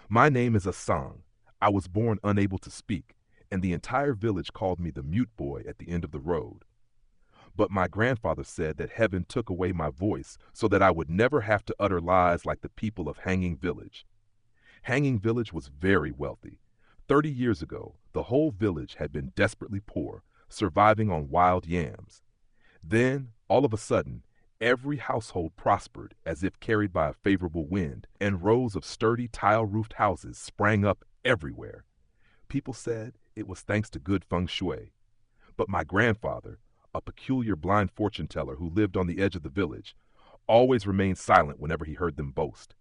My name is Asang. I was born unable to speak, and the entire village called me the mute boy at the end of the road. But my grandfather said that heaven took away my voice so that I would never have to utter lies like the people of Hanging Village. Hanging Village was very wealthy. 30 years ago, the whole village had been desperately poor, surviving on wild yams. Then, all of a sudden, every household prospered as if carried by a favorable wind, and rows of sturdy tile-roofed houses sprang up everywhere. People said it was thanks to good feng shui. But my grandfather, a peculiar blind fortune teller who lived on the edge of the village, always remained silent whenever he heard them boast.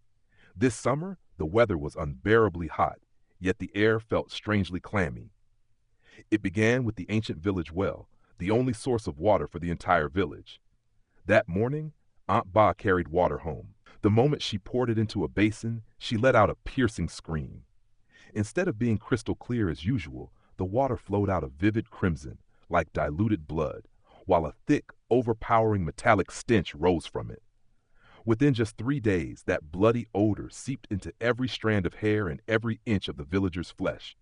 This summer, the weather was unbearably hot, yet the air felt strangely clammy. It began with the ancient village well, the only source of water for the entire village. That morning, Aunt Ba carried water home. The moment she poured it into a basin, she let out a piercing scream. Instead of being crystal clear as usual, the water flowed out a vivid crimson, like diluted blood, while a thick, overpowering metallic stench rose from it. Within just 3 days, that bloody odor seeped into every strand of hair and every inch of the villagers' flesh.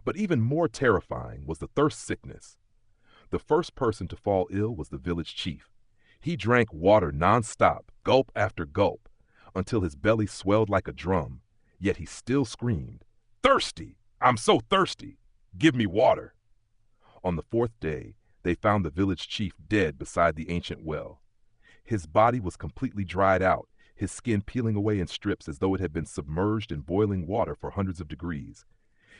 But even more terrifying was the thirst sickness. The first person to fall ill was the village chief. He drank water nonstop, gulp after gulp, until his belly swelled like a drum, yet he still screamed, "Thirsty! I'm so thirsty! Give me water!" On the 4th day, they found the village chief dead beside the ancient well. His body was completely dried out, his skin peeling away in strips as though it had been submerged in boiling water for hundreds of degrees.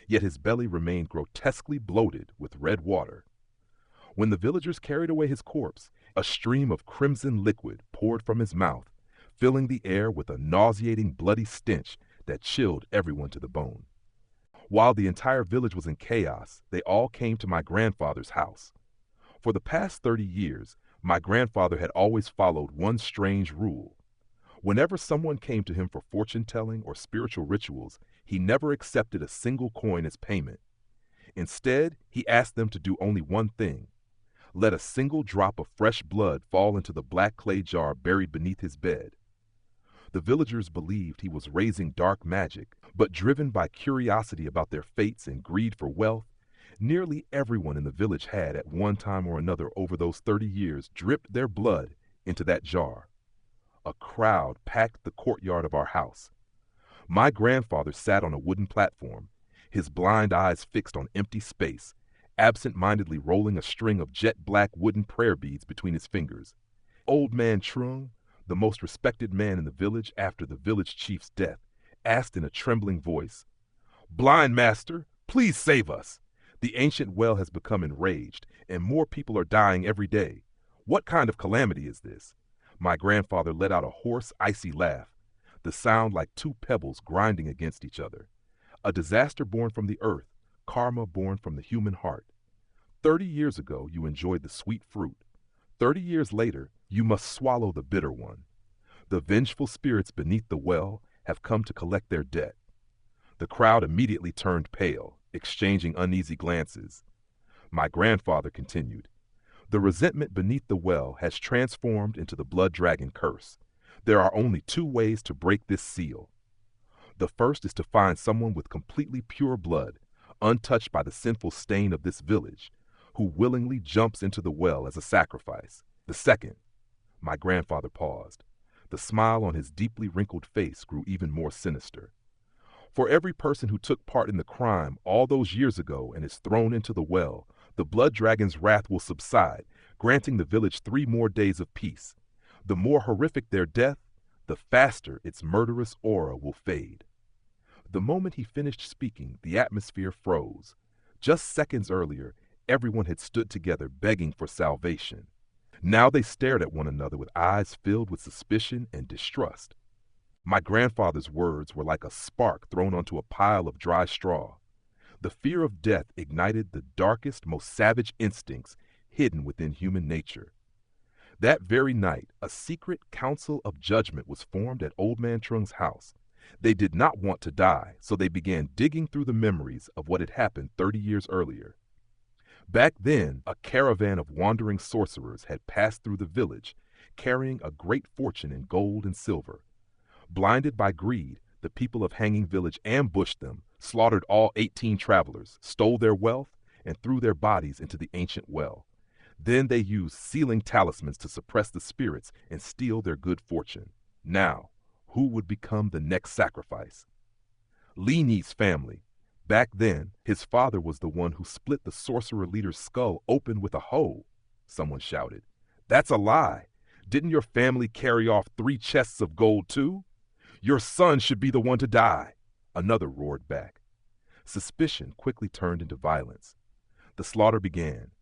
Yet his belly remained grotesquely bloated with red water. When the villagers carried away his corpse, a stream of crimson liquid poured from his mouth, filling the air with a nauseating bloody stench that chilled everyone to the bone. While the entire village was in chaos, they all came to my grandfather's house. For the past 30 years, my grandfather had always followed one strange rule. Whenever someone came to him for fortune-telling or spiritual rituals, he never accepted a single coin as payment. Instead, he asked them to do only one thing: let a single drop of fresh blood fall into the black clay jar buried beneath his bed. The villagers believed he was raising dark magic, but driven by curiosity about their fates and greed for wealth, nearly everyone in the village had, at one time or another over those 30 years, dripped their blood into that jar. A crowd packed the courtyard of our house. My grandfather sat on a wooden platform, his blind eyes fixed on empty space, absent-mindedly rolling a string of jet-black wooden prayer beads between his fingers. Old man Trung, the most respected man in the village after the village chief's death, asked in a trembling voice, "Blind master, please save us. The ancient well has become enraged, and more people are dying every day. What kind of calamity is this?" My grandfather let out a hoarse, icy laugh, the sound like 2 pebbles grinding against each other. A disaster born from the earth, karma born from the human heart. 30 years ago, you enjoyed the sweet fruit. 30 years later, you must swallow the bitter one. The vengeful spirits beneath the well have come to collect their debt. The crowd immediately turned pale, exchanging uneasy glances. My grandfather continued, "The resentment beneath the well has transformed into the blood dragon curse. There are only 2 ways to break this seal. The first is to find someone with completely pure blood, untouched by the sinful stain of this village, who willingly jumps into the well as a sacrifice. The second—" My grandfather paused. The smile on his deeply wrinkled face grew even more sinister. "For every person who took part in the crime all those years ago and is thrown into the well, the blood dragon's wrath will subside, granting the village 3 more days of peace. The more horrific their death, the faster its murderous aura will fade." The moment he finished speaking, the atmosphere froze. Just seconds earlier, everyone had stood together begging for salvation. Now they stared at one another with eyes filled with suspicion and distrust. My grandfather's words were like a spark thrown onto a pile of dry straw. The fear of death ignited the darkest, most savage instincts hidden within human nature. That very night, a secret council of judgment was formed at Old Man Trung's house. They did not want to die, so they began digging through the memories of what had happened 30 years earlier. Back then, a caravan of wandering sorcerers had passed through the village, carrying a great fortune in gold and silver. Blinded by greed, The people of Hanging Village ambushed them, slaughtered all 18 travelers, stole their wealth, and threw their bodies into the ancient well. Then they used sealing talismans to suppress the spirits and steal their good fortune. Now, who would become the next sacrifice? Lini's family. Back then, his father was the one who split the sorcerer leader's skull open with a hoe. Someone shouted. That's a lie. Didn't your family carry off 3 chests of gold too? Your son should be the one to die. Another roared back. Suspicion quickly turned into violence. The slaughter began.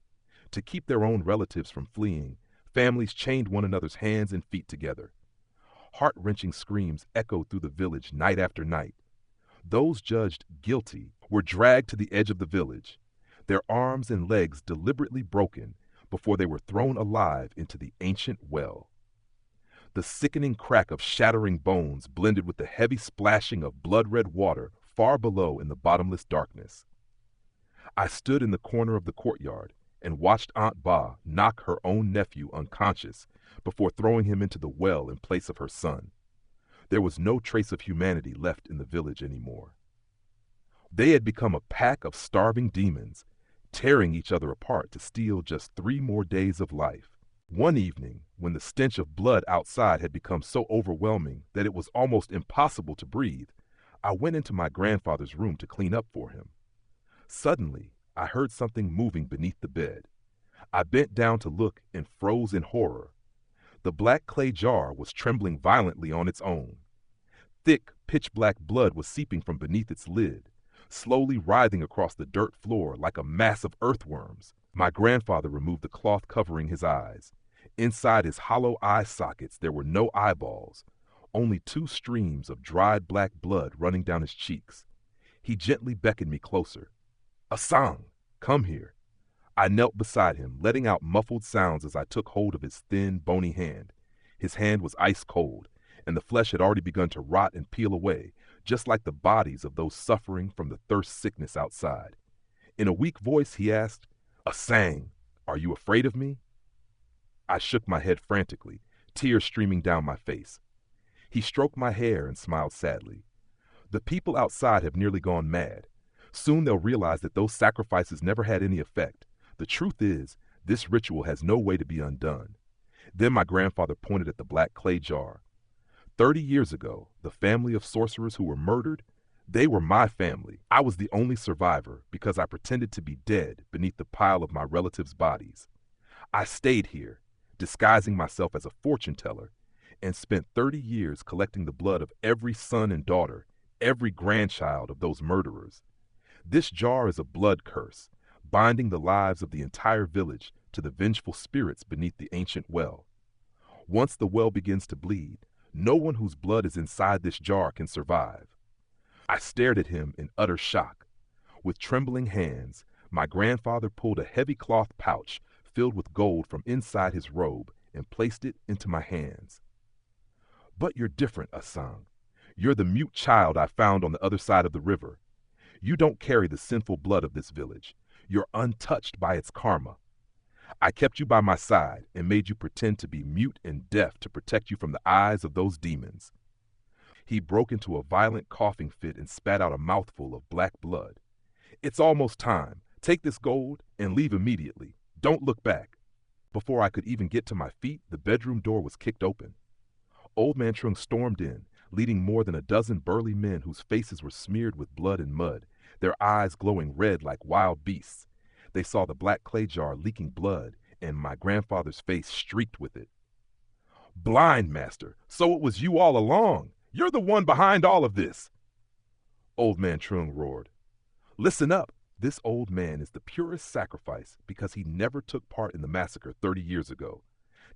To keep their own relatives from fleeing, families chained one another's hands and feet together. Heart-wrenching screams echoed through the village night after night. Those judged guilty were dragged to the edge of the village, their arms and legs deliberately broken before they were thrown alive into the ancient well. The sickening crack of shattering bones blended with the heavy splashing of blood-red water far below in the bottomless darkness. I stood in the corner of the courtyard and watched Aunt Ba knock her own nephew unconscious before throwing him into the well in place of her son. There was no trace of humanity left in the village anymore. They had become a pack of starving demons, tearing each other apart to steal just 3 more days of life. One evening, when the stench of blood outside had become so overwhelming that it was almost impossible to breathe, I went into my grandfather's room to clean up for him. Suddenly, I heard something moving beneath the bed. I bent down to look and froze in horror. The black clay jar was trembling violently on its own. Thick, pitch-black blood was seeping from beneath its lid, slowly writhing across the dirt floor like a mass of earthworms. My grandfather removed the cloth covering his eyes. Inside his hollow eye sockets there were no eyeballs, only 2 streams of dried black blood running down his cheeks. He gently beckoned me closer. "Asang, come here." I knelt beside him, letting out muffled sounds as I took hold of his thin, bony hand. His hand was ice cold, and the flesh had already begun to rot and peel away, just like the bodies of those suffering from the thirst sickness outside. In a weak voice, he asked, "Asang, are you afraid of me?" I shook my head frantically, tears streaming down my face. He stroked my hair and smiled sadly. "The people outside have nearly gone mad. Soon they'll realize that those sacrifices never had any effect. The truth is, this ritual has no way to be undone." Then my grandfather pointed at the black clay jar. 30 years ago, the family of sorcerers who were murdered, they were my family. I was the only survivor because I pretended to be dead beneath the pile of my relatives' bodies. I stayed here, disguising myself as a fortune teller, and spent 30 years collecting the blood of every son and daughter, every grandchild of those murderers. This jar is a blood curse, binding the lives of the entire village to the vengeful spirits beneath the ancient well. Once the well begins to bleed, no one whose blood is inside this jar can survive. I stared at him in utter shock. With trembling hands, my grandfather pulled a heavy cloth pouch filled with gold from inside his robe and placed it into my hands. "But you're different, Asang. You're the mute child I found on the other side of the river. You don't carry the sinful blood of this village. You're untouched by its karma. I kept you by my side and made you pretend to be mute and deaf to protect you from the eyes of those demons." He broke into a violent coughing fit and spat out a mouthful of black blood. "It's almost time. Take this gold and leave immediately. Don't look back." Before I could even get to my feet, the bedroom door was kicked open. Old Man Trung stormed in, leading more than a dozen burly men whose faces were smeared with blood and mud, their eyes glowing red like wild beasts. They saw the black clay jar leaking blood, and my grandfather's face streaked with it. "Blind master, so it was you all along. You're the one behind all of this." Old Man Trung roared. "Listen up. This old man is the purest sacrifice because he never took part in the massacre 30 years ago.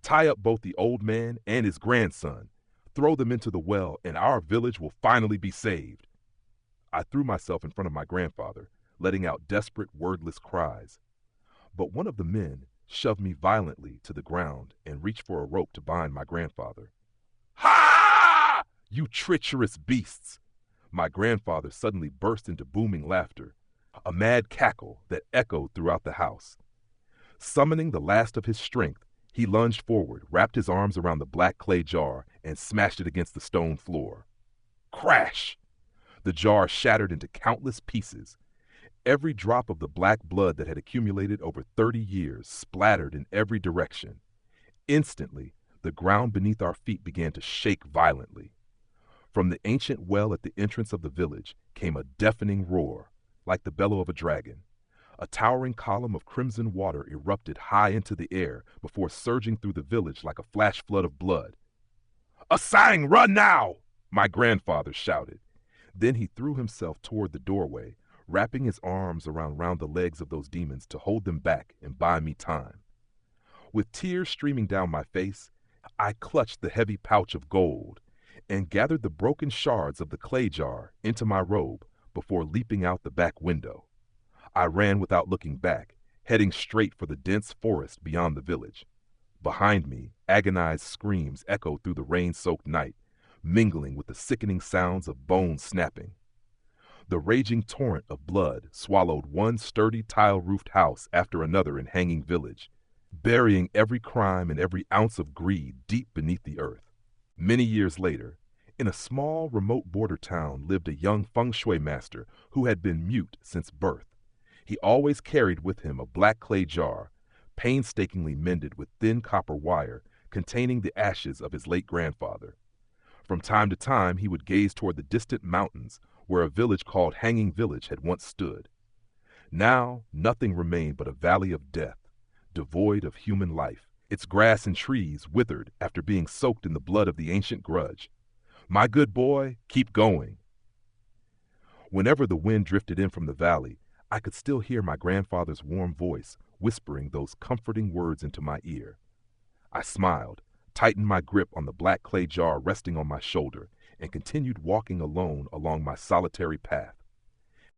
Tie up both the old man and his grandson. Throw them into the well, and our village will finally be saved." I threw myself in front of my grandfather, letting out desperate, wordless cries. But one of the men shoved me violently to the ground and reached for a rope to bind my grandfather. "Ha! You treacherous beasts!" My grandfather suddenly burst into booming laughter, a mad cackle that echoed throughout the house. Summoning the last of his strength, he lunged forward, wrapped his arms around the black clay jar, and smashed it against the stone floor. Crash! The jar shattered into countless pieces. Every drop of the black blood that had accumulated over 30 years splattered in every direction. Instantly, the ground beneath our feet began to shake violently. From the ancient well at the entrance of the village came a deafening roar, like the bellow of a dragon. A towering column of crimson water erupted high into the air before surging through the village like a flash flood of blood. "Asang, run now!" my grandfather shouted. Then he threw himself toward the doorway, wrapping his arms around the legs of those demons to hold them back and buy me time. With tears streaming down my face, I clutched the heavy pouch of gold and gathered the broken shards of the clay jar into my robe before leaping out the back window. I ran without looking back, heading straight for the dense forest beyond the village. Behind me, agonized screams echoed through the rain-soaked night, mingling with the sickening sounds of bones snapping. The raging torrent of blood swallowed one sturdy tile-roofed house after another in Hanging Village, burying every crime and every ounce of greed deep beneath the earth. Many years later, in a small, remote border town lived a young feng shui master who had been mute since birth. He always carried with him a black clay jar, painstakingly mended with thin copper wire containing the ashes of his late grandfather. From time to time, he would gaze toward the distant mountains where a village called Hanging Village had once stood. Now, nothing remained but a valley of death, devoid of human life, its grass and trees withered after being soaked in the blood of the ancient grudge. "My good boy, keep going." Whenever the wind drifted in from the valley, I could still hear my grandfather's warm voice whispering those comforting words into my ear. I smiled, tightened my grip on the black clay jar resting on my shoulder, and continued walking alone along my solitary path.